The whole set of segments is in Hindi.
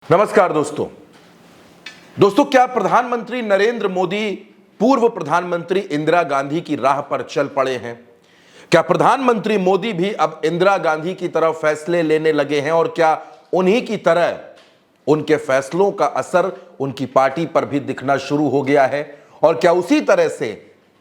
नमस्कार दोस्तों क्या प्रधानमंत्री नरेंद्र मोदी पूर्व प्रधानमंत्री इंदिरा गांधी की राह पर चल पड़े हैं? क्या प्रधानमंत्री मोदी भी अब इंदिरा गांधी की तरह फैसले लेने लगे हैं और क्या उन्हीं की तरह उनके फैसलों का असर उनकी पार्टी पर भी दिखना शुरू हो गया है? और क्या उसी तरह से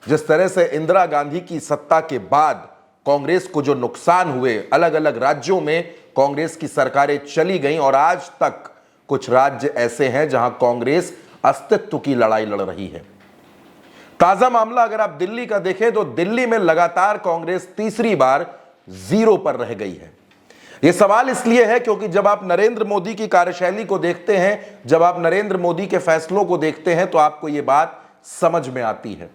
जिस तरह से इंदिरा गांधी की सत्ता के बाद कांग्रेस को जो नुकसान हुए, अलग अलग राज्यों में कांग्रेस की सरकारें चली गईं और आज तक कुछ राज्य ऐसे हैं जहां कांग्रेस अस्तित्व की लड़ाई लड़ रही है। ताजा मामला अगर आप दिल्ली का देखें तो दिल्ली में लगातार कांग्रेस तीसरी बार जीरो पर रह गई है। यह सवाल इसलिए है क्योंकि जब आप नरेंद्र मोदी की कार्यशैली को देखते हैं, जब आप नरेंद्र मोदी के फैसलों को देखते हैं तो आपको यह बात समझ में आती है।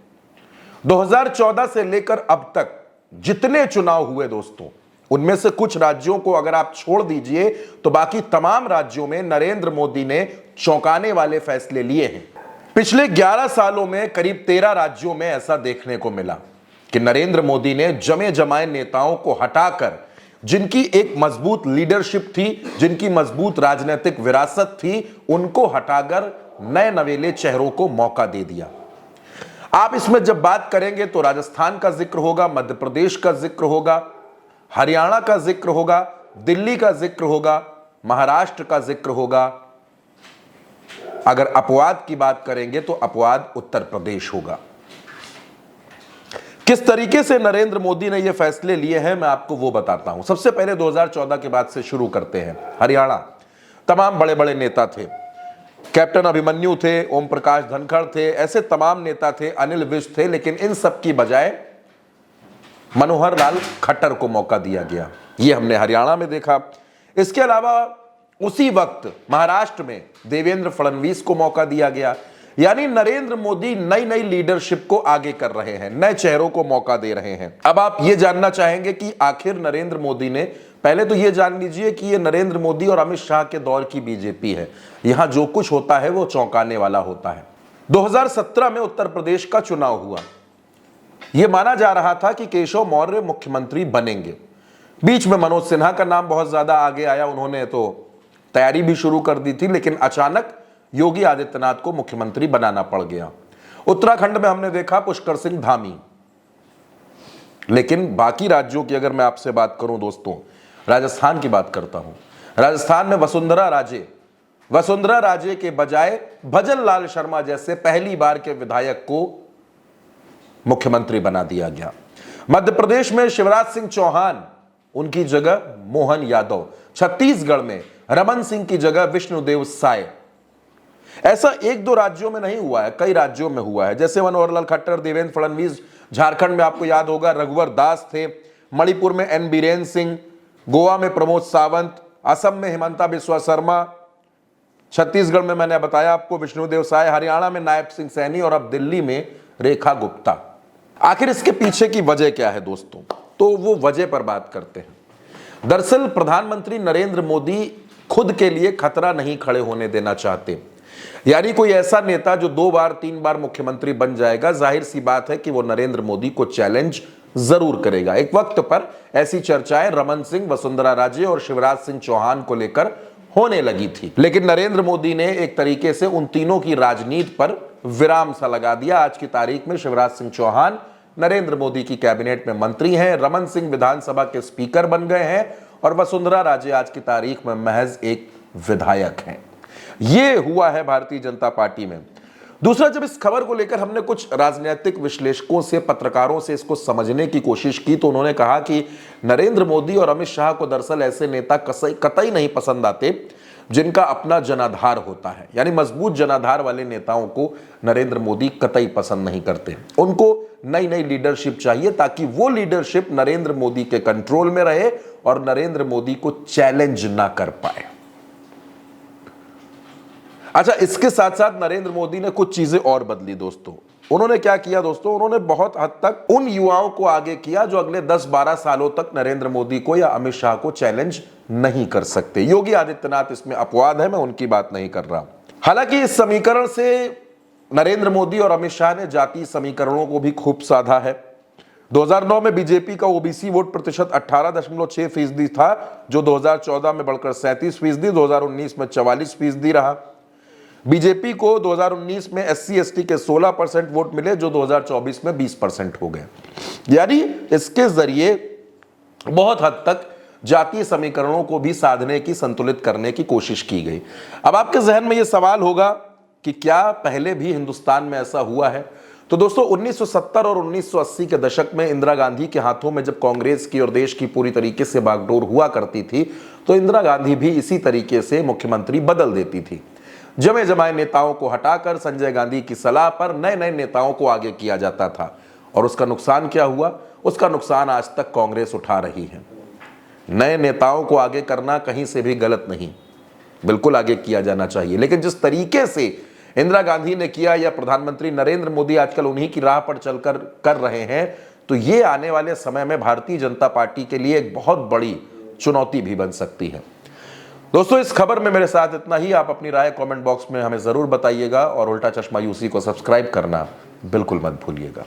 2014 से लेकर अब तक जितने चुनाव हुए दोस्तों, उनमें से कुछ राज्यों को अगर आप छोड़ दीजिए तो बाकी तमाम राज्यों में नरेंद्र मोदी ने चौंकाने वाले फैसले लिए हैं। पिछले 11 सालों में करीब 13 राज्यों में ऐसा देखने को मिला कि नरेंद्र मोदी ने जमे जमाए नेताओं को हटाकर, जिनकी एक मजबूत लीडरशिप थी, जिनकी मजबूत राजनीतिक विरासत थी, उनको हटाकर नए नवेले चेहरों को मौका दे दिया। आप इसमें जब बात करेंगे तो राजस्थान का जिक्र होगा, मध्य प्रदेश का जिक्र होगा, हरियाणा का जिक्र होगा, दिल्ली का जिक्र होगा, महाराष्ट्र का जिक्र होगा। अगर अपवाद की बात करेंगे तो अपवाद उत्तर प्रदेश होगा। किस तरीके से नरेंद्र मोदी ने यह फैसले लिए हैं मैं आपको वो बताता हूं। सबसे पहले 2014 के बाद से शुरू करते हैं। हरियाणा, तमाम बड़े बड़े नेता थे, कैप्टन अभिमन्यु थे, ओम प्रकाश धनखड़ थे, ऐसे तमाम नेता थे, अनिल विज थे, लेकिन इन सब की बजाय मनोहर लाल खट्टर को मौका दिया गया। यह हमने हरियाणा में देखा। इसके अलावा उसी वक्त महाराष्ट्र में देवेंद्र फडणवीस को मौका दिया गया। यानी नरेंद्र मोदी नई नई लीडरशिप को आगे कर रहे हैं, नए चेहरों को मौका दे रहे हैं। अब आप यह जानना चाहेंगे कि आखिर नरेंद्र मोदी ने, पहले तो यह जान लीजिए कि यह नरेंद्र मोदी और अमित शाह के दौर की बीजेपी है। यहां जो कुछ होता है वो चौंकाने वाला होता है। 2017 में उत्तर प्रदेश का चुनाव हुआ। यह माना जा रहा था कि केशव मौर्य मुख्यमंत्री बनेंगे। बीच में मनोज सिन्हा का नाम बहुत ज्यादा आगे आया, उन्होंने तो तैयारी भी शुरू कर दी थी, लेकिन अचानक योगी आदित्यनाथ को मुख्यमंत्री बनाना पड़ गया। उत्तराखंड में हमने देखा पुष्कर सिंह धामी। लेकिन बाकी राज्यों की अगर मैं आपसे बात करूं दोस्तों, राजस्थान की बात करता हूं। राजस्थान में वसुंधरा राजे के बजाय भजन लाल शर्मा जैसे पहली बार के विधायक को मुख्यमंत्री बना दिया गया। मध्य प्रदेश में शिवराज सिंह चौहान, उनकी जगह मोहन यादव। छत्तीसगढ़ में रमन सिंह की जगह विष्णुदेव साय। ऐसा एक दो राज्यों में नहीं हुआ है, कई राज्यों में हुआ है, जैसे मनोहर लाल खट्टर, देवेंद्र फडणवीस। झारखंड में आपको याद होगा रघुवर दास थे, मणिपुर में एन बीरेन सिंह, गोवा में प्रमोद सावंत, असम में हिमंता बिस्वा शर्मा, छत्तीसगढ़ में मैंने बताया आपको विष्णुदेव साय, हरियाणा में नायब सिंह सैनी और अब दिल्ली में रेखा गुप्ता। आखिर इसके पीछे की वजह क्या है दोस्तों? तो वो वजह पर बात करते हैं। दरअसल प्रधानमंत्री नरेंद्र मोदी खुद के लिए खतरा नहीं खड़े होने देना चाहते। यानी कोई ऐसा नेता जो 2 बार 3 बार मुख्यमंत्री बन जाएगा, जाहिर सी बात है कि वो नरेंद्र मोदी को चैलेंज जरूर करेगा। एक वक्त पर ऐसी चर्चाएं रमन सिंह, वसुंधरा राजे और शिवराज सिंह चौहान को लेकर होने लगी थी, लेकिन नरेंद्र मोदी ने एक तरीके से उन तीनों की राजनीति पर विराम सा लगा दिया। आज की तारीख में शिवराज सिंह चौहान नरेंद्र मोदी की कैबिनेट में मंत्री हैं, रमन सिंह विधानसभा के स्पीकर बन गए हैं और वसुंधरा राजे आज की तारीख में महज एक विधायक हैं। यह हुआ है भारतीय जनता पार्टी में। दूसरा, जब इस खबर को लेकर हमने कुछ राजनीतिक विश्लेषकों से, पत्रकारों से इसको समझने की कोशिश की तो उन्होंने कहा कि नरेंद्र मोदी और अमित शाह को दरअसल ऐसे नेता कतई नहीं पसंद आते जिनका अपना जनाधार होता है। यानी मजबूत जनाधार वाले नेताओं को नरेंद्र मोदी कतई पसंद नहीं करते। उनको नई नई लीडरशिप चाहिए ताकि वो लीडरशिप नरेंद्र मोदी के कंट्रोल में रहे और नरेंद्र मोदी को चैलेंज ना कर पाए। अच्छा, इसके साथ साथ नरेंद्र मोदी ने कुछ चीजें और बदली दोस्तों। उन्होंने क्या किया दोस्तों? उन्होंने बहुत हद तक उन युवाओं को आगे किया जो अगले 10-12 सालों तक नरेंद्र मोदी को या अमित शाह को चैलेंज नहीं कर सकते। योगी आदित्यनाथ इसमें अपवाद है, मैं उनकी बात नहीं कर रहा। हालांकि इस समीकरण से नरेंद्र मोदी और अमित शाह ने जातीय समीकरणों को भी खूब साधा है। 2009 में बीजेपी का ओबीसी वोट प्रतिशत 18.6% था, जो 2014 में बढ़कर 37%, 2019 में 44% रहा। बीजेपी को 2019 में एससी एसटी के 16% वोट मिले, जो 2024 में 20% हो गए। यानी इसके जरिए बहुत हद तक जातीय समीकरणों को भी साधने की, संतुलित करने की कोशिश की गई। अब आपके जहन में यह सवाल होगा कि क्या पहले भी हिंदुस्तान में ऐसा हुआ है? तो दोस्तों 1970 और 1980 के दशक में इंदिरा गांधी के हाथों में जब कांग्रेस की और देश की पूरी तरीके से बागडोर हुआ करती थी, तो इंदिरा गांधी भी इसी तरीके से मुख्यमंत्री बदल देती थी। जमे जमाए नेताओं को हटाकर संजय गांधी की सलाह पर नए नए नेताओं को आगे किया जाता था। और उसका नुकसान क्या हुआ? उसका नुकसान आज तक कांग्रेस उठा रही है। नए नेताओं को आगे करना कहीं से भी गलत नहीं, बिल्कुल आगे किया जाना चाहिए, लेकिन जिस तरीके से इंदिरा गांधी ने किया या प्रधानमंत्री नरेंद्र मोदी आजकल उन्हीं की राह पर चलकर कर रहे हैं, तो ये आने वाले समय में भारतीय जनता पार्टी के लिए एक बहुत बड़ी चुनौती भी बन सकती है। दोस्तों इस खबर में मेरे साथ इतना ही। आप अपनी राय कमेंट बॉक्स में हमें जरूर बताइएगा और उल्टा चश्मा यूसी को सब्सक्राइब करना बिल्कुल मत भूलिएगा।